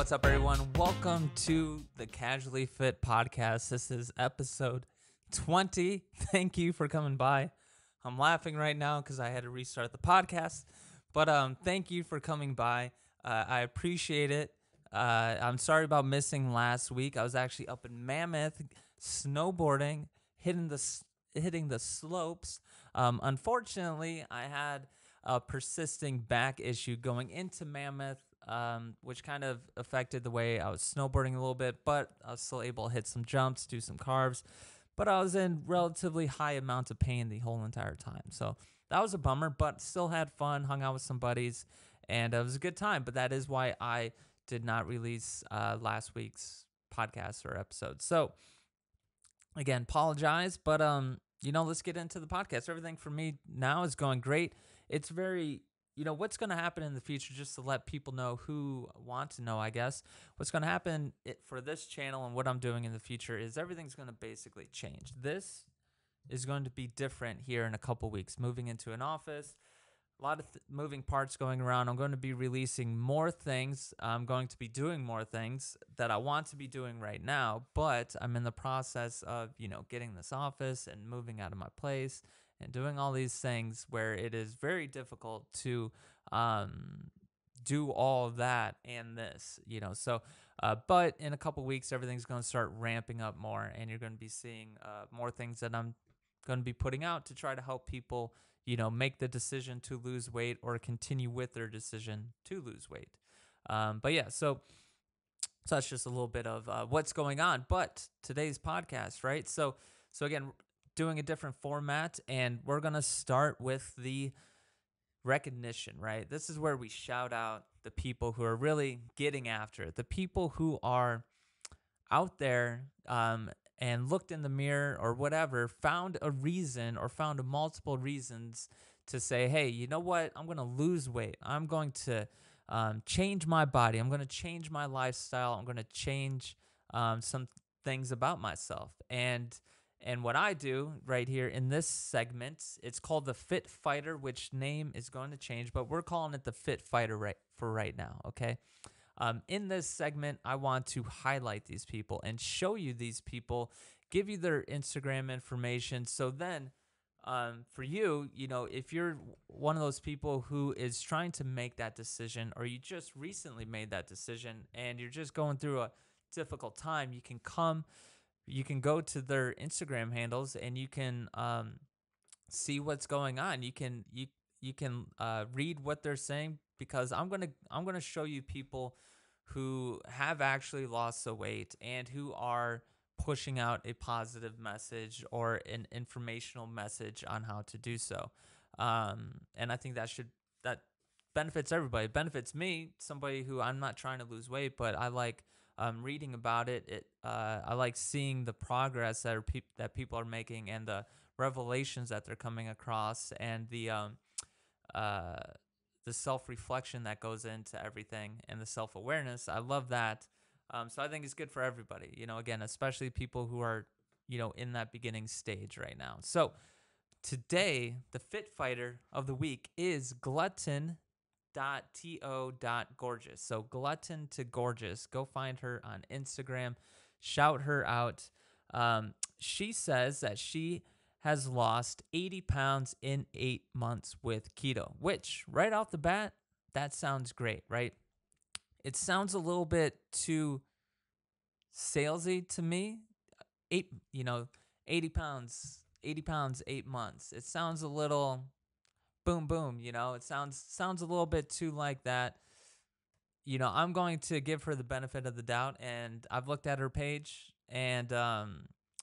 What's up, everyone? Welcome to the Casually Fit podcast. This is episode 20. Thank you for coming by. I'm laughing right now because I had to restart the podcast, but thank you for coming by. I appreciate it. I'm sorry about missing last week. I was actually up in Mammoth snowboarding, hitting the slopes. Unfortunately, I had a persisting back issue going into Mammoth, which kind of affected the way I was snowboarding a little bit, but I was still able to hit some jumps, do some carves, but I was in relatively high amounts of pain the whole entire time. So that was a bummer, but still had fun, hung out with some buddies, and it was a good time. But that is why I did not release last week's podcast or episode. So again, apologize, but let's get into the podcast. Everything for me now is going great. It's very, what's going to happen in the future, just to let people know who want to know, I guess. What's going to happen for this channel and what I'm doing in the future is everything's going to basically change. This is going to be different here in a couple weeks, moving into an office. A lot of moving parts going around. I'm going to be releasing more things. I'm going to be doing more things that I want to be doing right now, but I'm in the process of, getting this office and moving out of my place and doing all these things where it is very difficult to do all of that and this, So, but in a couple weeks, everything's going to start ramping up more, and you're going to be seeing more things that I'm going to be putting out to try to help people make the decision to lose weight or continue with their decision to lose weight. But yeah, so that's just a little bit of what's going on. But today's podcast, right? So again, doing a different format, and we're going to start with the recognition, right? This is where we shout out the people who are really getting after it, the people who are out there and looked in the mirror or whatever, found a reason or found multiple reasons to say, hey, you know what? I'm going to lose weight. I'm going to change my body. I'm going to change my lifestyle. I'm going to change some things about myself. And what I do right here in this segment, it's called the Fit Fighter, which name is going to change, but we're calling it the Fit Fighter for right now, okay? In this segment, I want to highlight these people and show you these people, give you their Instagram information. So then for you, if you're one of those people who is trying to make that decision, or you just recently made that decision and you're just going through a difficult time, you can go to their Instagram handles and you can see what's going on. You can read what they're saying, because I'm gonna show you people who have actually lost the weight and who are pushing out a positive message or an informational message on how to do so. And I think that benefits everybody. It benefits me, somebody who I'm not trying to lose weight, but I like reading about it. I like seeing the progress that people are making and the revelations that they're coming across, and the self-reflection that goes into everything and the self-awareness. I love that. So I think it's good for everybody, again, especially people who are, in that beginning stage right now. So today, the Fit Fighter of the week is glutton.to.gorgeous. So glutton to gorgeous. Go find her on Instagram. Shout her out. She says that she has lost 80 pounds in 8 months with keto, which right off the bat, that sounds great, right? It sounds a little bit too salesy to me. 80 pounds, 8 months. It sounds a little boom, boom, it sounds a little bit too like that. I'm going to give her the benefit of the doubt, and I've looked at her page, and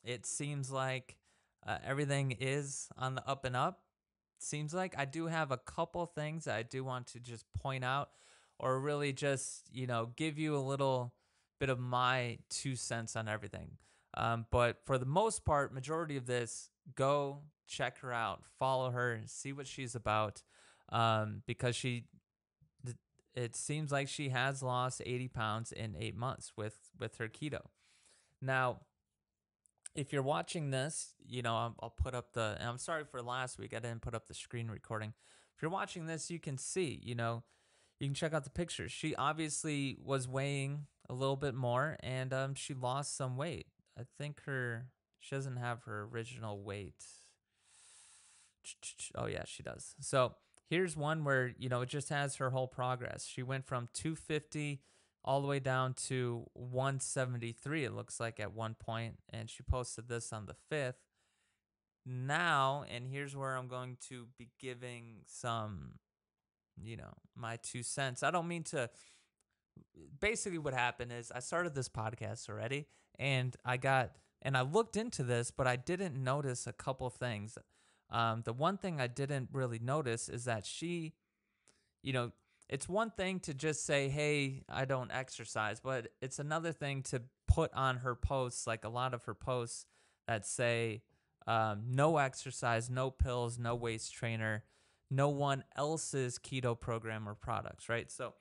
it seems like everything is on the up and up. Seems like I do have a couple things that I do want to just point out, or really just, give you a little bit of my 2 cents on everything. But for the most part, majority of this, go check her out, follow her, see what she's about, because it seems like she has lost 80 pounds in 8 months with her keto. Now, if you're watching this, I'll put up and I'm sorry for last week, I didn't put up the screen recording. If you're watching this, you can see, you can check out the pictures. She obviously was weighing a little bit more, and she lost some weight. I think she doesn't have her original weight. Oh yeah, she does. So here's one where it just has her whole progress. She went from 250 all the way down to 173. It looks like at one point, and she posted this on the 5th. Now, and here's where I'm going to be giving some, my 2 cents. I don't mean to. Basically, what happened is I started this podcast already, and I looked into this, but I didn't notice a couple of things. The one thing I didn't really notice is that she, you know, it's one thing to just say, hey, I don't exercise, but it's another thing to put on her posts, like a lot of her posts that say, no exercise, no pills, no waist trainer, no one else's keto program or products, right? So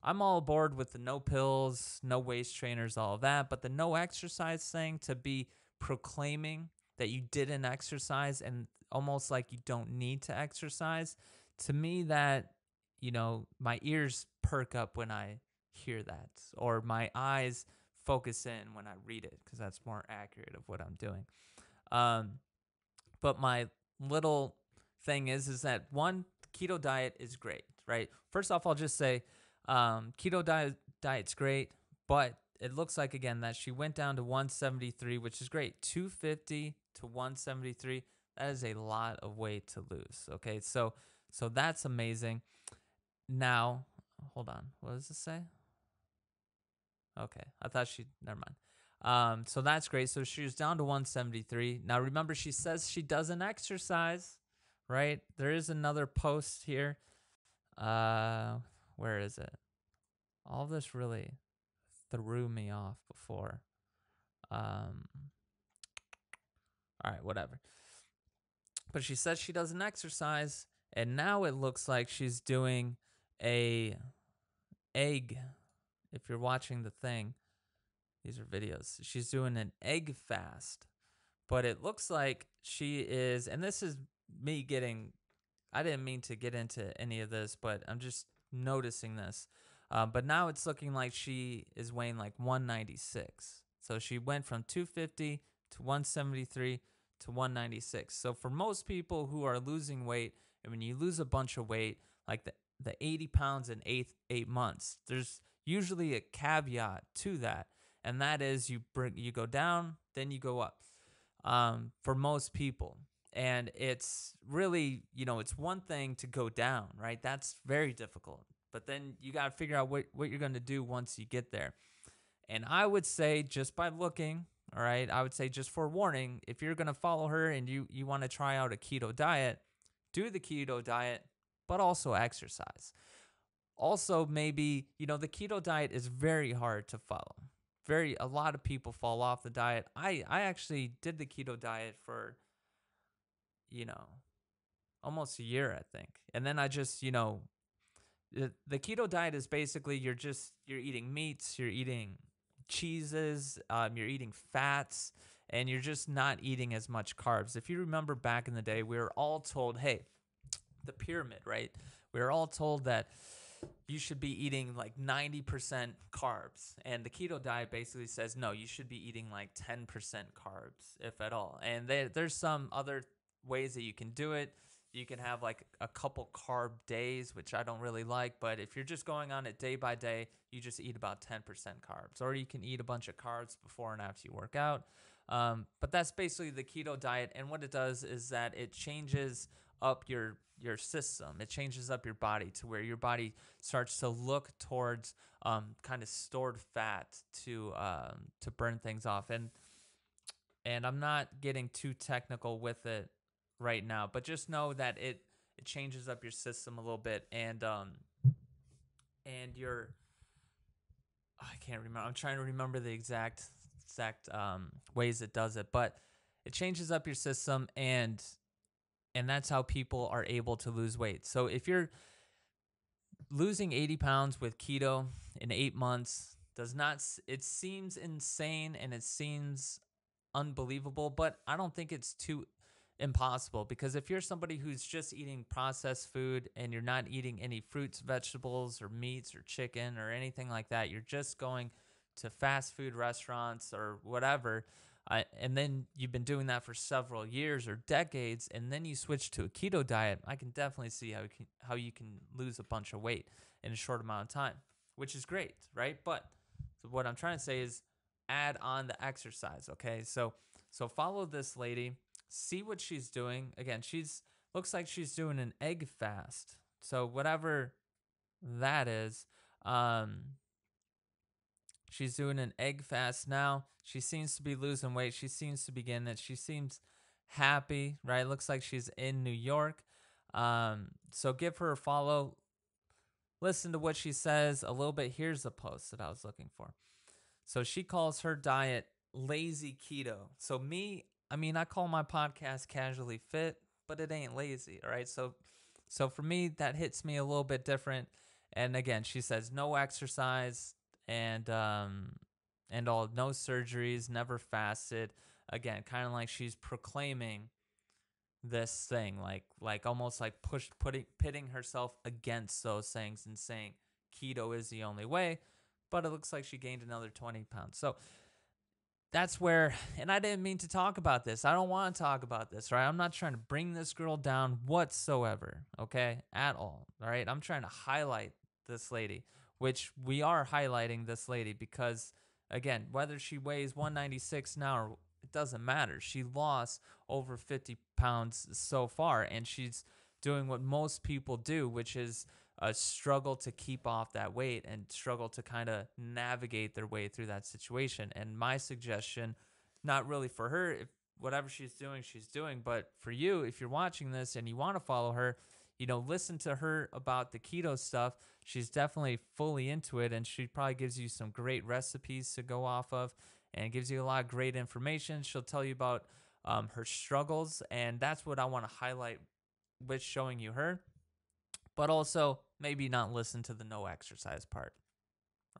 I'm all aboard with the no pills, no waist trainers, all of that. But the no exercise thing, to be proclaiming that you didn't exercise and almost like you don't need to exercise, to me, that, my ears perk up when I hear that, or my eyes focus in when I read it, because that's more accurate of what I'm doing. But my little thing is that one, keto diet is great, right? First off, I'll just say, diet's great, but it looks like, again, that she went down to 173, which is great. 250 to 173, that is a lot of weight to lose. Okay, so that's amazing. Now, hold on, what does it say? Okay, I thought never mind. So that's great. So she was down to 173. Now remember, she says she doesn't exercise, right? There is another post here. Where is it? All this really threw me off before. All right, whatever. But she says she doesn't exercise, and now it looks like she's doing a egg. If you're watching the thing, these are videos. She's doing an egg fast, but it looks like she is, and this is me I didn't mean to get into any of this, but I'm just noticing this. But now it's looking like she is weighing like 196. So she went from 250 to 173 to 196. So for most people who are losing weight, and when you lose a bunch of weight, like the 80 pounds in 8 months, there's usually a caveat to that. And that is you go down, then you go up, for most people. And it's really, it's one thing to go down, right? That's very difficult. But then you got to figure out what you're going to do once you get there. And I would say, just by looking, all right, I would say, just forewarning, if you're going to follow her and you want to try out a keto diet, do the keto diet, but also exercise. Also, maybe, the keto diet is very hard to follow. A lot of people fall off the diet. I actually did the keto diet for, almost a year, I think. And then I just, the keto diet is basically you're eating meats, you're eating cheeses, you're eating fats, and you're just not eating as much carbs. If you remember back in the day, we were all told, hey, the pyramid, right? We were all told that you should be eating like 90% carbs. And the keto diet basically says, no, you should be eating like 10% carbs, if at all. And there's some other ways that you can do it. You can have like a couple carb days, which I don't really like. But if you're just going on it day by day, you just eat about 10% carbs. Or you can eat a bunch of carbs before and after you work out. But that's basically the keto diet. And what it does is that it changes up your system. It changes up your body to where your body starts to look towards kind of stored fat to burn things off. And I'm not getting too technical with it right now, but just know that it changes up your system a little bit, and your I can't remember. I'm trying to remember the exact ways it does it, but it changes up your system, and that's how people are able to lose weight. So if you're losing 80 pounds with keto in 8 months, it seems insane and it seems unbelievable, but I don't think it's too impossible, because if you're somebody who's just eating processed food and you're not eating any fruits, vegetables, or meats or chicken or anything like that, you're just going to fast food restaurants or whatever, and then you've been doing that for several years or decades, and then you switch to a keto diet, I can definitely see how you can lose a bunch of weight in a short amount of time, which is great, right? But so what I'm trying to say is add on the exercise, okay? So follow this lady, see what she's doing. Again, she's looks like she's doing an egg fast. So whatever that is, um, she's doing an egg fast now. She seems to be losing weight. She seems to be getting it. She seems happy, right? Looks like she's in New York. So give her a follow. Listen to what she says a little bit. Here's the post that I was looking for. So she calls her diet lazy keto. So I call my podcast Casually Fit, but it ain't lazy, all right? So for me, that hits me a little bit different. And again, she says no exercise and all, no surgeries, never fasted. Again, kind of like she's proclaiming this thing, like almost like pitting herself against those things and saying keto is the only way. But it looks like she gained another 20 pounds. So that's where, and I didn't mean to talk about this. I don't want to talk about this, right? I'm not trying to bring this girl down whatsoever, okay? At all, all right? I'm trying to highlight this lady, which we are highlighting this lady because, again, whether she weighs 196 now or it doesn't matter. She lost over 50 pounds so far, and she's doing what most people do, which is struggle to keep off that weight and struggle to kind of navigate their way through that situation. And my suggestion, not really for her, if whatever she's doing, but for you, if you're watching this and you want to follow her, listen to her about the keto stuff. She's definitely fully into it, and she probably gives you some great recipes to go off of and gives you a lot of great information. She'll tell you about her struggles, and that's what I want to highlight with showing you her. But also maybe not listen to the no exercise part,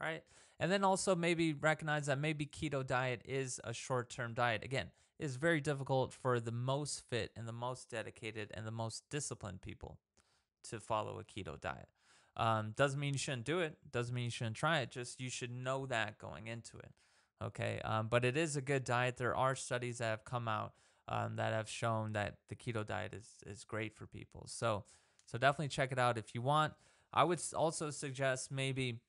right? And then also maybe recognize that maybe keto diet is a short-term diet. Again, it's very difficult for the most fit and the most dedicated and the most disciplined people to follow a keto diet. Doesn't mean you shouldn't do it. Doesn't mean you shouldn't try it. Just you should know that going into it. Okay. But it is a good diet. There are studies that have come out that have shown that the keto diet is great for people. So definitely check it out if you want. I would also suggest maybe,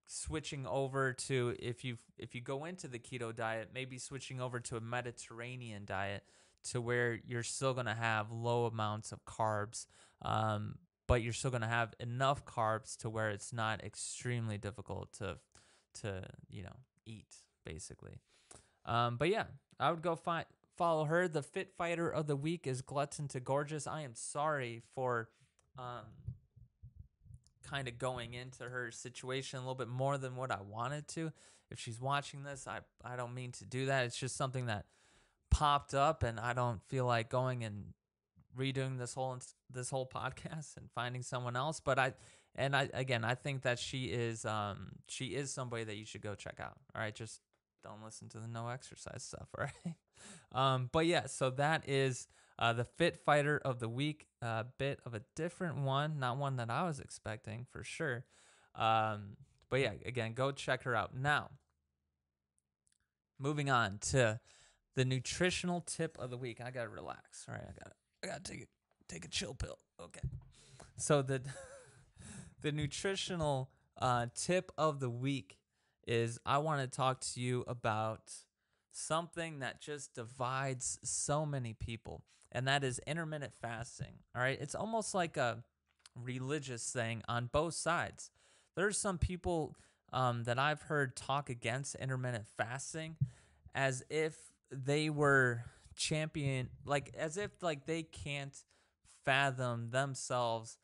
switching over to, if you go into the keto diet, maybe switching over to a Mediterranean diet to where you're still going to have low amounts of carbs, but you're still going to have enough carbs to where it's not extremely difficult to eat, basically. But yeah, I would go follow her. The fit fighter of the week is Glutton to Gorgeous. I am sorry for kind of going into her situation a little bit more than what I wanted to. If she's watching this, I don't mean to do that. It's just something that popped up, and I don't feel like going and redoing this whole podcast and finding someone else. But I think that she is somebody that you should go check out. All right, just don't listen to the no exercise stuff. All right. But yeah, so that is the fit fighter of the week. A bit of a different one, not one that I was expecting for sure. But yeah, again, go check her out. Now, moving on to the nutritional tip of the week. I gotta relax. All right, I gotta take a chill pill. Okay. So the nutritional tip of the week is I want to talk to you about something that just divides so many people, and that is intermittent fasting. All right, it's almost like a religious thing on both sides. There's some people that I've heard talk against intermittent fasting as if they were as if they can't fathom themselves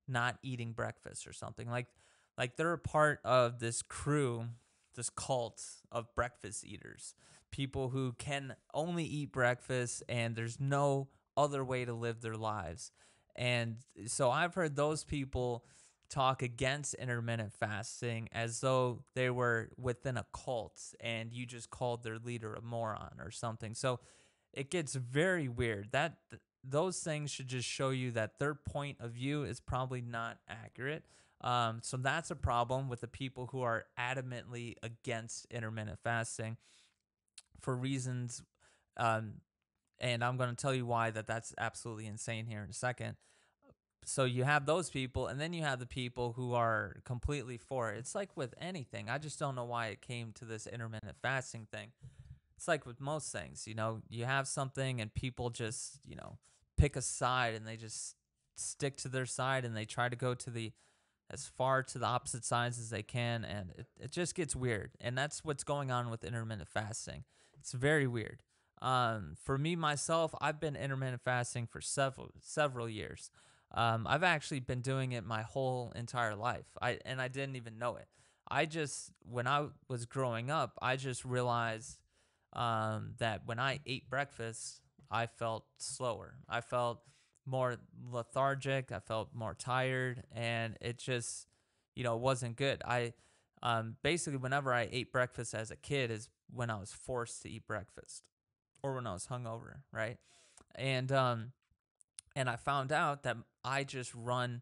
not eating breakfast or something. Like they're a part of this crew, this cult of breakfast eaters, people who can only eat breakfast and there's no other way to live their lives. And so I've heard those people talk against intermittent fasting as though they were within a cult and you just called their leader a moron or something. So it gets very weird. Those things should just show you that their point of view is probably not accurate. So that's a problem with the people who are adamantly against intermittent fasting for reasons. Um, and I'm going to tell you why that's absolutely insane here in a second. So you have those people, and then you have the people who are completely for it. It's like with anything. I just don't know why it came to this intermittent fasting thing. It's like with most things, you have something and people just, pick a side and they just stick to their side and they try to go to the as far to the opposite sides as they can, and it just gets weird. And that's what's going on with intermittent fasting. It's very weird. For me myself, I've been intermittent fasting for several years. I've actually been doing it my whole entire life. I didn't even know it. I just when I was growing up, I just realized that when I ate breakfast, I felt slower. I felt more lethargic. I felt more tired, and it just, wasn't good. I basically whenever I ate breakfast as a kid is when I was forced to eat breakfast or when I was hungover, right? And and I found out that I just run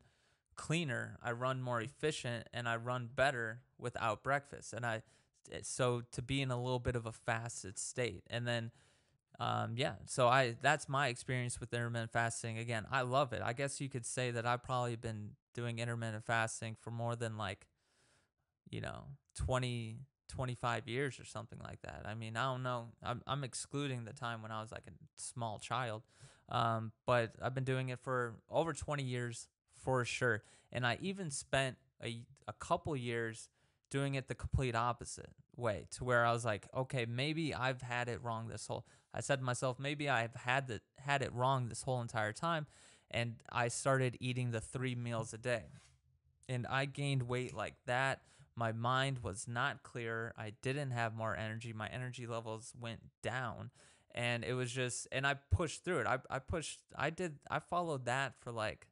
cleaner, I run more efficient, and I run better without breakfast. And so to be in a little bit of a fasted state, and then so that's my experience with intermittent fasting. Again, I love it. I guess you could say that I've probably been doing intermittent fasting for more than like, 20, 25 years or something like that. I mean, I don't know. I'm excluding the time when I was like a small child. But I've been doing it for over 20 years for sure. And I even spent a couple years doing it the complete opposite way, to where I was like, okay, maybe I've had it wrong I said to myself, maybe I've had it wrong this whole entire time. And I started eating the 3 meals a day. And I gained weight like that. My mind was not clear. I didn't have more energy. My energy levels went down. And it was just, and I pushed through it. I followed that for like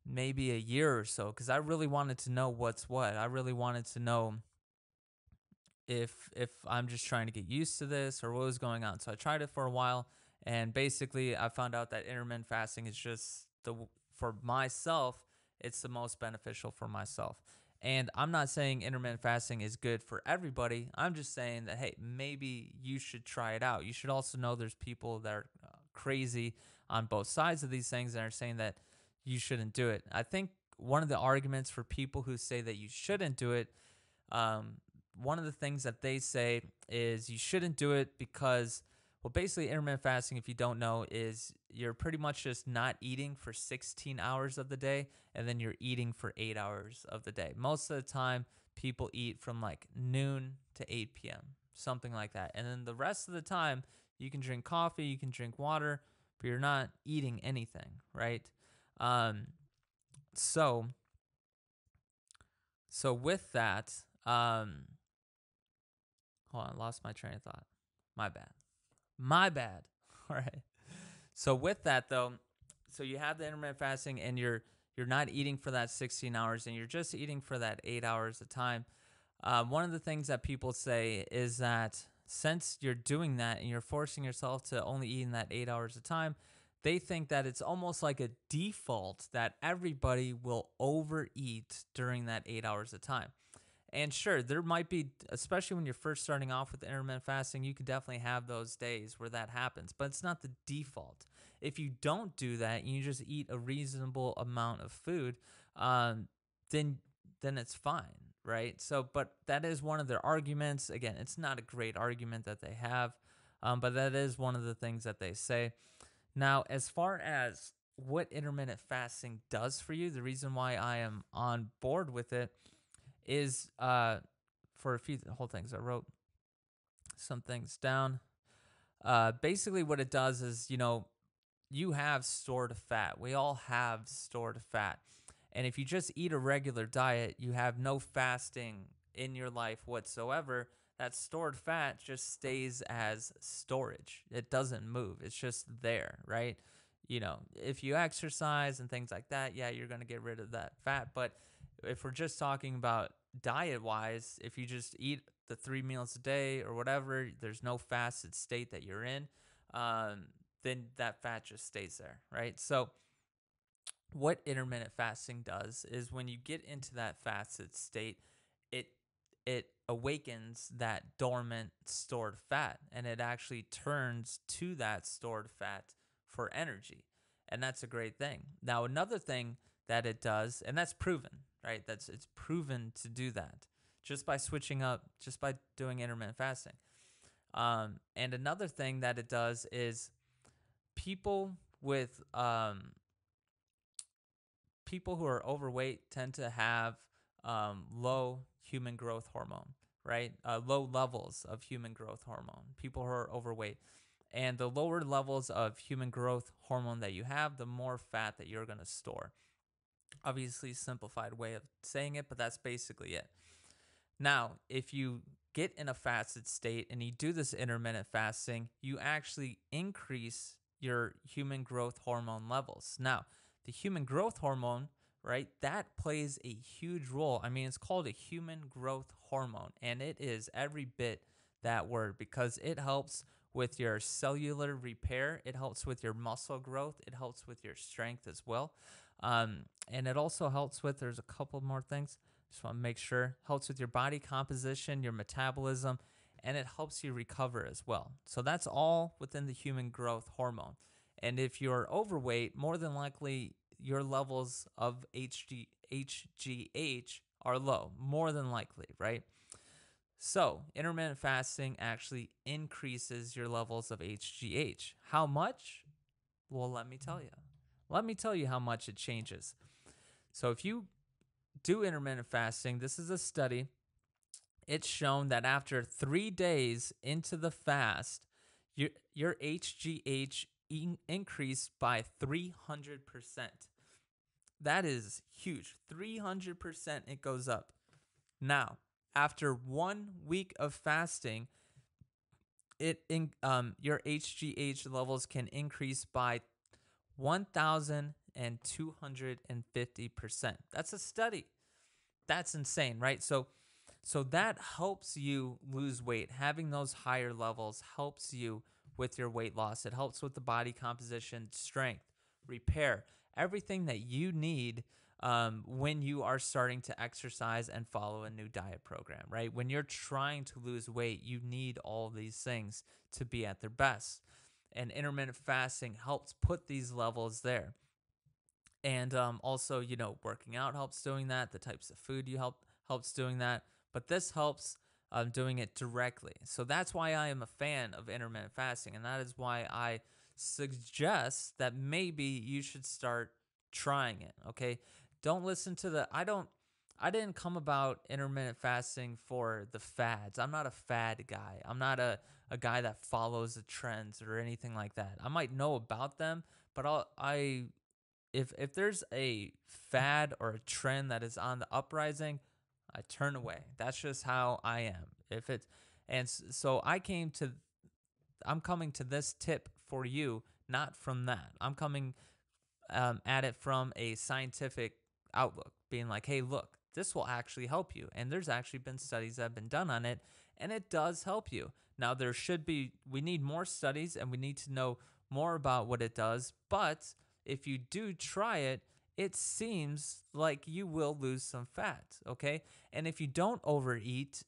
maybe a year or so, because I really wanted to know what's what. I really wanted to know if I'm just trying to get used to this or what was going on. So I tried it for a while, and basically I found out that intermittent fasting is just for myself, it's the most beneficial for myself. And I'm not saying intermittent fasting is good for everybody. I'm just saying that, hey, maybe you should try it out. You should also know there's people that are crazy on both sides of these things and are saying that you shouldn't do it. I think one of the arguments for people who say that you shouldn't do it, um, one of the things that they say is you shouldn't do it because, well, basically intermittent fasting, if you don't know, is you're pretty much just not eating for 16 hours of the day, and then you're eating for 8 hours of the day. Most of the time, people eat from like noon to 8 p.m., something like that. And then the rest of the time, you can drink coffee, you can drink water, but you're not eating anything, right? Um, so, so with that, hold on, lost my train of thought. My bad. My bad. All right. So with that though, so you have the intermittent fasting and you're not eating for that 16 hours and you're just eating for that 8 hours of time. One of the things that people say is that since you're doing that and you're forcing yourself to only eat in that 8 hours of time, they think that it's almost like a default that everybody will overeat during that 8 hours of time. And sure, there might be, especially when you're first starting off with intermittent fasting, you could definitely have those days where that happens, but it's not the default. If you don't do that and you just eat a reasonable amount of food, um, then it's fine, right? So, but that is one of their arguments. Again, it's not a great argument that they have, but that is one of the things that they say. Now, as far as what intermittent fasting does for you, the reason why I am on board with it is for a few whole things. I wrote some things down. Basically, what it does is, you have stored fat. We all have stored fat. And if you just eat a regular diet, you have no fasting in your life whatsoever. That stored fat just stays as storage. It doesn't move. It's just there, right? If you exercise and things like that, yeah, you're going to get rid of that fat. But if we're just talking about diet wise, if you just eat the 3 meals a day or whatever, there's no fasted state that you're in, then that fat just stays there, right? So what intermittent fasting does is when you get into that fasted state, it it awakens that dormant stored fat, and it actually turns to that stored fat for energy. And that's a great thing. Now, another thing that it does, and that's proven, right? It's proven to do that just by switching up, just by doing intermittent fasting. And another thing that it does is people with people who are overweight tend to have low human growth hormone, right? Low levels of human growth hormone. People who are overweight. And the lower levels of human growth hormone that you have, the more fat that you're going to store. Obviously, simplified way of saying it, but that's basically it. Now, if you get in a fasted state and you do this intermittent fasting, you actually increase your human growth hormone levels. Now, the human growth hormone, right, that plays a huge role. I mean, it's called a human growth hormone, and it is every bit that word because it helps with your cellular repair. It helps with your muscle growth. It helps with your strength as well. And it also helps with, there's a couple more things. Just want to make sure, helps with your body composition, your metabolism, and it helps you recover as well. So that's all within the human growth hormone. And if you're overweight, more than likely your levels of HGH are low, more than likely, right? So intermittent fasting actually increases your levels of HGH. How much? Well, let me tell you. Let me tell you how much it changes. So if you do intermittent fasting, this is a study. It's shown that after 3 days into the fast, your HGH increased by 300%. That is huge. 300% it goes up. Now, after 1 week of fasting, your HGH levels can increase by 1,250%. That's a study. That's insane, right? So that helps you lose weight. Having those higher levels helps you with your weight loss. It helps with the body composition, strength, repair, everything that you need when you are starting to exercise and follow a new diet program, right? When you're trying to lose weight, you need all these things to be at their best. And intermittent fasting helps put these levels there. And also, working out helps doing that. The types of food you helps doing that. But this helps doing it directly. So that's why I am a fan of intermittent fasting, and that is why I suggest that maybe you should start trying it. Okay, don't listen to I didn't come about intermittent fasting for the fads. I'm not a fad guy. I'm not a guy that follows the trends or anything like that. I might know about them, but if there's a fad or a trend that is on the uprising, I turn away. That's just how I am. So I'm coming to this tip for you, not from that. I'm coming at it from a scientific outlook, being like, hey, look, this will actually help you. And there's actually been studies that have been done on it, and it does help you. Now, we need more studies and we need to know more about what it does. But if you do try it, it seems like you will lose some fat, okay? And if you don't overeat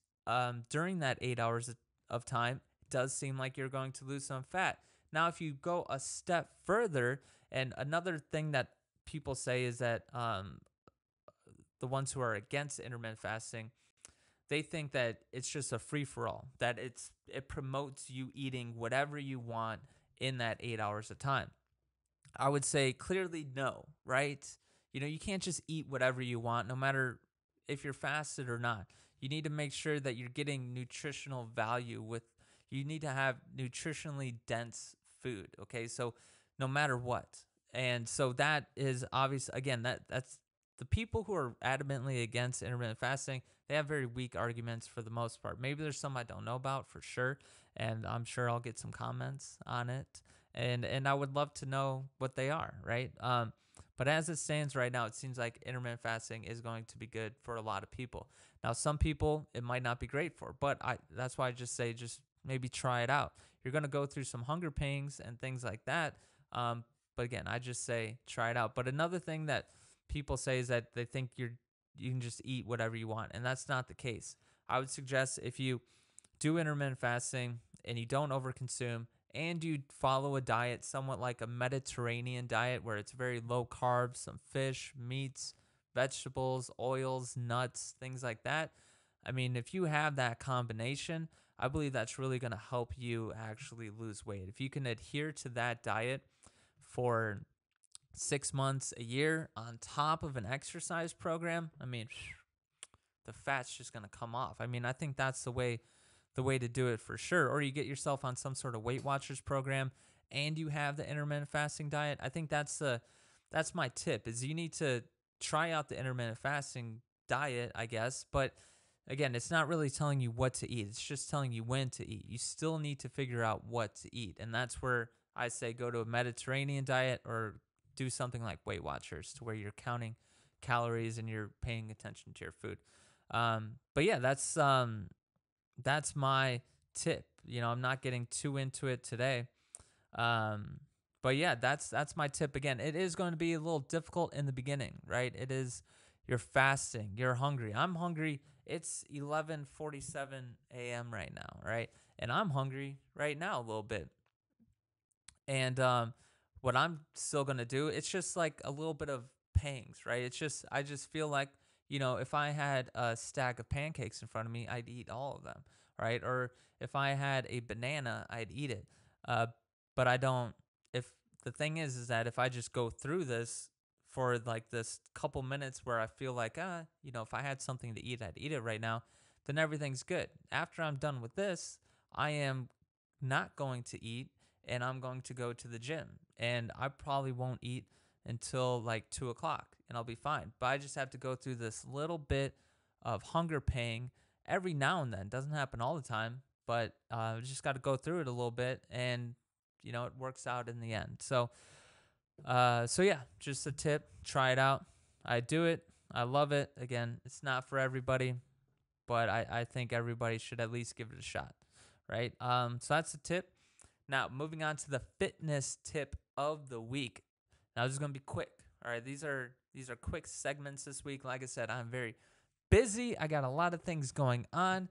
during that 8 hours of time, it does seem like you're going to lose some fat. Now, if you go a step further, and another thing that people say is that the ones who are against intermittent fasting, they think that it's just a free-for-all, that it promotes you eating whatever you want in that 8 hours of time. I would say clearly no, right? You can't just eat whatever you want, no matter if you're fasted or not. You need to make sure that you're getting nutritional value you need to have nutritionally dense food, okay? So no matter what. And so that is obvious. Again, that's the people who are adamantly against intermittent fasting, they have very weak arguments for the most part. Maybe there's some I don't know about for sure, and I'm sure I'll get some comments on it. And I would love to know what they are, right? But as it stands right now, it seems like intermittent fasting is going to be good for a lot of people. Now, some people it might not be great for, but that's why I just say maybe try it out. You're going to go through some hunger pains and things like that, But again, I just say try it out. But another thing that people say is that they think you can just eat whatever you want, and that's not the case. I would suggest if you do intermittent fasting and you don't overconsume and you follow a diet somewhat like a Mediterranean diet where it's very low carbs, some fish, meats, vegetables, oils, nuts, things like that. I mean, if you have that combination, I believe that's really going to help you actually lose weight. If you can adhere to that diet for 6 months, a year on top of an exercise program, I mean, the fat's just going to come off. I mean, I think that's the way to do it for sure. Or you get yourself on some sort of Weight Watchers program and you have the intermittent fasting diet. I think that's my tip is you need to try out the intermittent fasting diet, I guess. But again, it's not really telling you what to eat. It's just telling you when to eat. You still need to figure out what to eat. And that's where I say go to a Mediterranean diet or do something like Weight Watchers to where you're counting calories and you're paying attention to your food. But yeah, that's my tip. I'm not getting too into it today. But yeah, that's my tip. Again, it is going to be a little difficult in the beginning, right? It is, you're fasting, you're hungry. I'm hungry. It's 11:47 a.m. right now, right? And I'm hungry right now a little bit. And what I'm still going to do, it's just like a little bit of pangs, right? I just feel like, if I had a stack of pancakes in front of me, I'd eat all of them, right? Or if I had a banana, I'd eat it. But I don't, if the thing is that if I just go through this for like this couple minutes where I feel like, if I had something to eat, I'd eat it right now, then everything's good. After I'm done with this, I am not going to eat and I'm going to go to the gym. And I probably won't eat until like 2 o'clock and I'll be fine. But I just have to go through this little bit of hunger pang every now and then. It doesn't happen all the time, but just got to go through it a little bit and, it works out in the end. So yeah, just a tip. Try it out. I do it. I love it. Again, it's not for everybody, but I think everybody should at least give it a shot, right? So that's the tip. Now, moving on to the fitness tip of the week. Now, this is going to be quick. All right, these are quick segments this week. Like I said, I'm very busy. I got a lot of things going on,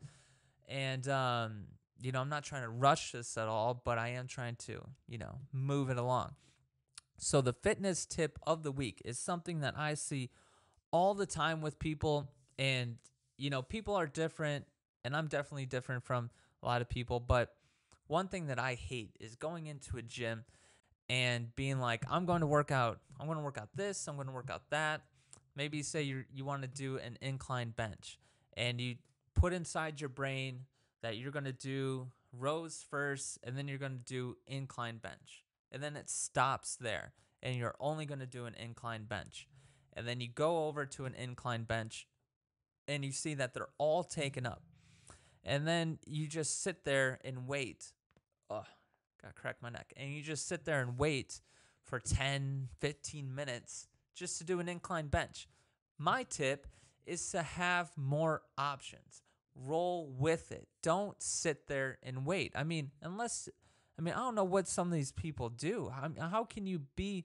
and I'm not trying to rush this at all, but I am trying to, move it along. So the fitness tip of the week is something that I see all the time with people, and people are different, and I'm definitely different from a lot of people, but one thing that I hate is going into a gym and being like, I'm going to work out this, I'm going to work out that. Maybe say you want to do an incline bench and you put inside your brain that you're going to do rows first and then you're going to do incline bench. And then it stops there and you're only going to do an incline bench. And then you go over to an incline bench and you see that they're all taken up. And then you just sit there and wait. Oh, gotta crack my neck. And you just sit there and wait for 10, 15 minutes just to do an incline bench. My tip is to have more options. Roll with it. Don't sit there and wait. I don't know what some of these people do. How can you be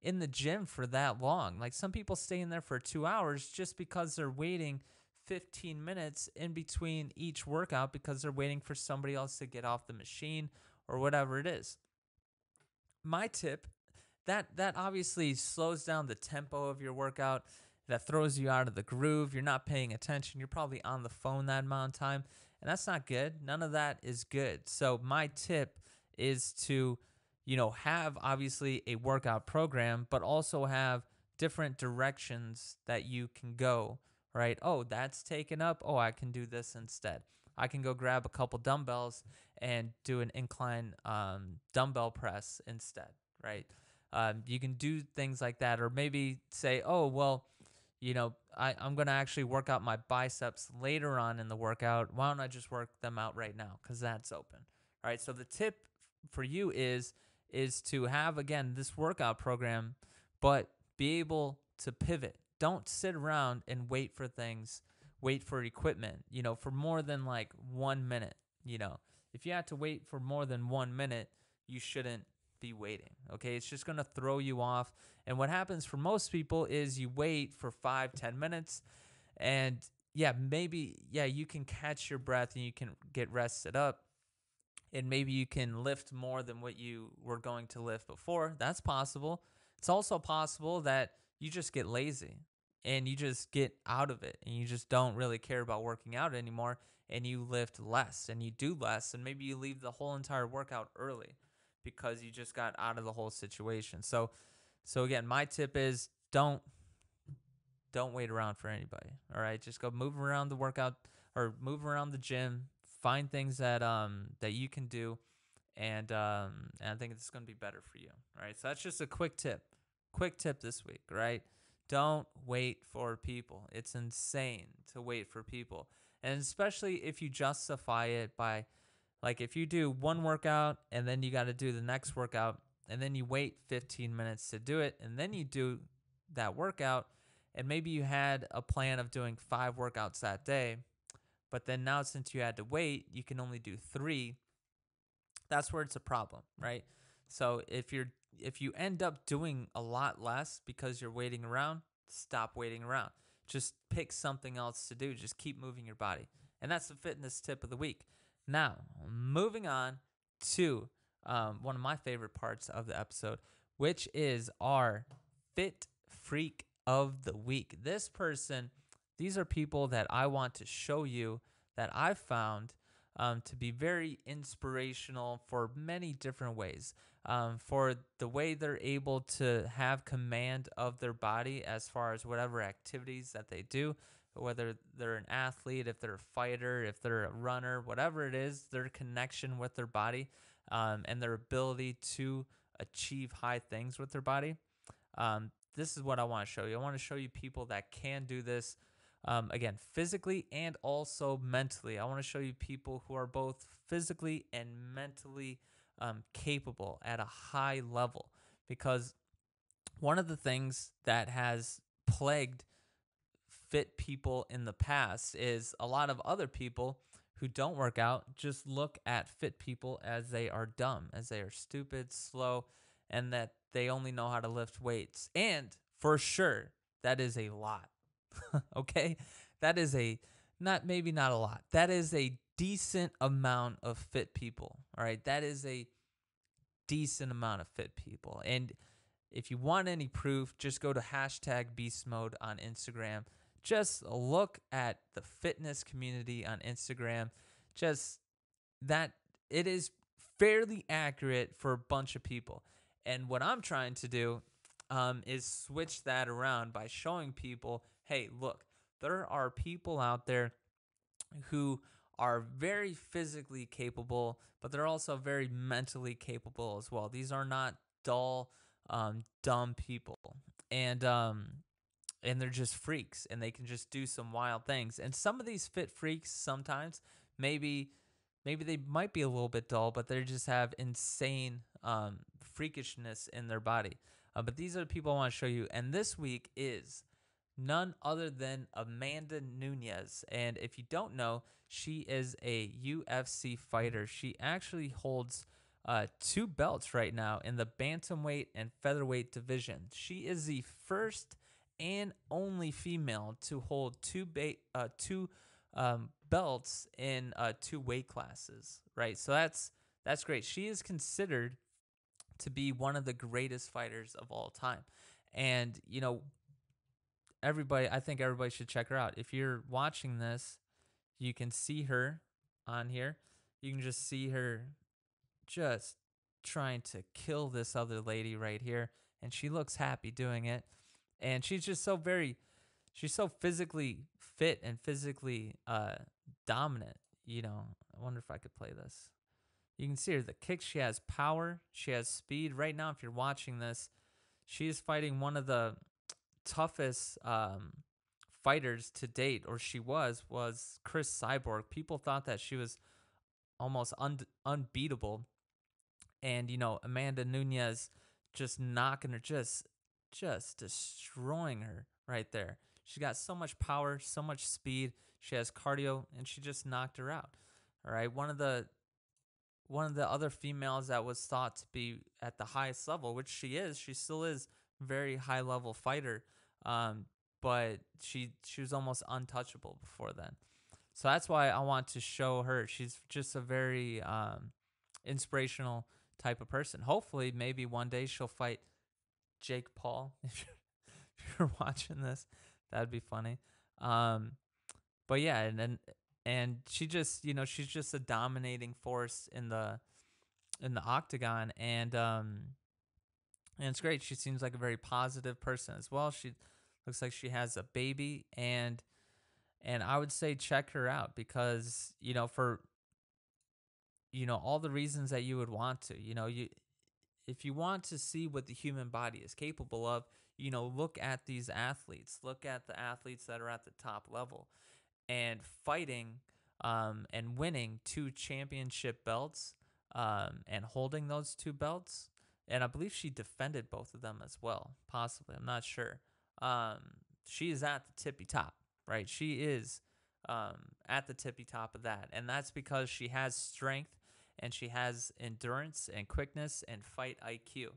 in the gym for that long? Like some people stay in there for 2 hours just because they're waiting 15 minutes in between each workout because they're waiting for somebody else to get off the machine or whatever it is. My tip, that obviously slows down the tempo of your workout, that throws you out of the groove. You're not paying attention. You're probably on the phone that amount of time, and that's not good. None of that is good. So my tip is to, have obviously a workout program, but also have different directions that you can go. Right? Oh, that's taken up. Oh, I can do this instead. I can go grab a couple dumbbells and do an incline dumbbell press instead, right? You can do things like that. Or maybe say, oh, well, I'm going to actually work out my biceps later on in the workout. Why don't I just work them out right now? Because that's open. All right, so the tip for you is to have, again, this workout program, but be able to pivot. Don't sit around and wait for things, wait for equipment, for more than like 1 minute. If you have to wait for more than 1 minute, you shouldn't be waiting. Okay, it's just going to throw you off. And what happens for most people is you wait for 5-10 minutes, and maybe you can catch your breath and you can get rested up, and maybe you can lift more than what you were going to lift before. That's possible. It's also possible that you just get lazy and you just get out of it and you just don't really care about working out anymore, and you lift less and you do less, and maybe you leave the whole entire workout early because you just got out of the whole situation. So again, my tip is don't wait around for anybody. All right, just go move around the workout or move around the gym. Find things that you can do, and I think it's going to be better for you. All right, so that's just a quick tip this week. Right, don't wait for people. It's insane to wait for people, and especially if you justify it by, like, if you do one workout and then you got to do the next workout, and then you wait 15 minutes to do it, and then you do that workout, and maybe you had a plan of doing 5 workouts that day, but then now since you had to wait, you can only do 3. That's where it's a problem, right? So if you end up doing a lot less because you're waiting around, stop waiting around. Just pick something else to do. Just keep moving your body. And that's the fitness tip of the week. Now, moving on to one of my favorite parts of the episode, which is our Fit Freak of the week. These are people that I want to show you that I've found to be very inspirational for many different ways. For the way they're able to have command of their body as far as whatever activities that they do, whether they're an athlete, if they're a fighter, if they're a runner, whatever it is, their connection with their body and their ability to achieve high things with their body. This is what I want to show you. I want to show you people that can do this, again, physically and also mentally. I want to show you people who are both physically and mentally capable at a high level, because one of the things that has plagued fit people in the past is a lot of other people who don't work out just look at fit people as they are dumb, as they are stupid, slow, and that they only know how to lift weights. And for sure, that is a lot. Okay? That is not a lot. That is a decent amount of fit people. All right? That is a decent amount of fit people. And if you want any proof, just go to #BeastMode on Instagram. Just look at the fitness community on Instagram. Just that it is fairly accurate for a bunch of people. And what I'm trying to do is switch that around by showing people, hey, look, there are people out there who are very physically capable, but they're also very mentally capable as well. These are not dull, dumb people. And they're just freaks, and they can just do some wild things. And some of these fit freaks, sometimes maybe they might be a little bit dull, but they just have insane freakishness in their body. But these are the people I want to show you. And this week is none other than Amanda Nunez. And if you don't know, she is a UFC fighter. She actually holds 2 belts right now in the bantamweight and featherweight division. She is the first and only female to hold two belts in 2 weight classes, right? So that's great. She is considered to be one of the greatest fighters of all time. And, I think everybody should check her out. If you're watching this, you can see her on here. You can just see her just trying to kill this other lady right here. And she looks happy doing it. And she's just she's so physically fit and physically dominant. I wonder if I could play this. You can see her, the kicks, she has power, she has speed. Right now, if you're watching this, she is fighting one of the toughest fighters to date, or she was Chris Cyborg. People thought that she was almost unbeatable. And, Amanda Nunez just knocking her, just destroying her right there. She's got so much power, so much speed. She has cardio, and she just knocked her out. All right, one of the one of the other females that was thought to be at the highest level, which she is. She still is very high level fighter. Um, but she was almost untouchable before then. So that's why I want to show her. She's just a very inspirational type of person. Hopefully, maybe one day she'll fight Jake Paul. If you're watching this, that'd be funny. Um, but yeah, and she just, she's just a dominating force in the octagon, and it's great. She seems like a very positive person as well. She looks like she has a baby, and I would say check her out because for all the reasons that you would want to, if you want to see what the human body is capable of, look at these athletes, look at the athletes that are at the top level and fighting and winning 2 championship belts and holding those 2 belts. And I believe she defended both of them as well, possibly. I'm not sure. Um, she is at the tippy top, right? She is at the tippy top of that. And that's because she has strength and she has endurance and quickness and fight IQ,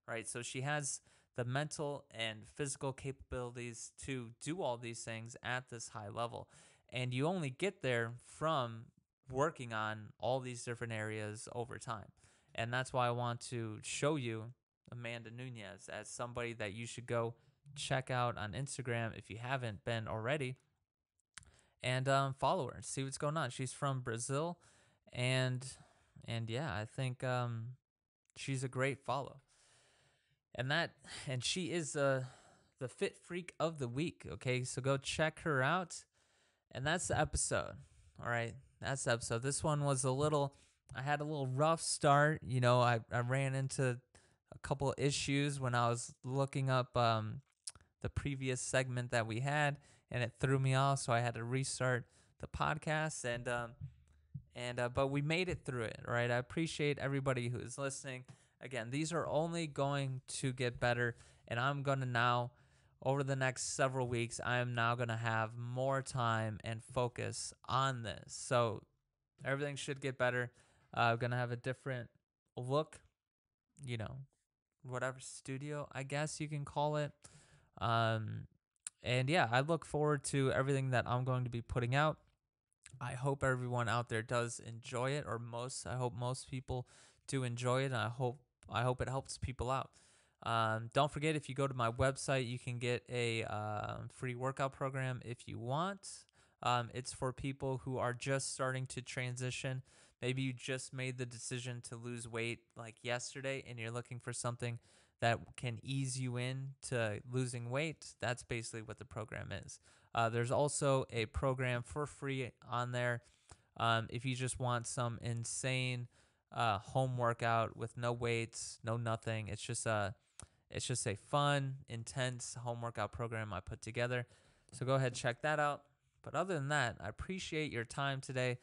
right? So she has the mental and physical capabilities to do all these things at this high level. And you only get there from working on all these different areas over time. And that's why I want to show you Amanda Nunez as somebody that you should go check out on Instagram if you haven't been already, and follow her, see what's going on. She's from Brazil, and yeah, I think she's a great follow. And she is the fit freak of the week. Okay, so go check her out. And that's the episode. All right, that's the episode. This one was I had a little rough start. I ran into a couple of issues when I was looking up the previous segment that we had, and it threw me off, so I had to restart the podcast, but we made it through it, right? I appreciate everybody who is listening. Again, these are only going to get better, and I'm going to now, over the next several weeks, I am now going to have more time and focus on this. So everything should get better. I'm going to have a different look, whatever studio, I guess you can call it. And yeah, I look forward to everything that I'm going to be putting out. I hope everyone out there does enjoy it, I hope most people do enjoy it, and I hope it helps people out. Don't forget, if you go to my website, you can get a free workout program if you want. It's for people who are just starting to transition. Maybe you just made the decision to lose weight like yesterday, and you're looking for something that can ease you into losing weight. That's basically what the program is. There's also a program for free on there if you just want some insane home workout with no weights, no nothing. It's just a fun, intense home workout program I put together. So go ahead, check that out. But other than that, I appreciate your time today.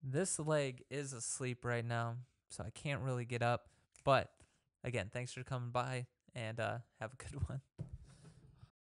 This leg is asleep right now, so I can't really get up. But again, thanks for coming by, and have a good one.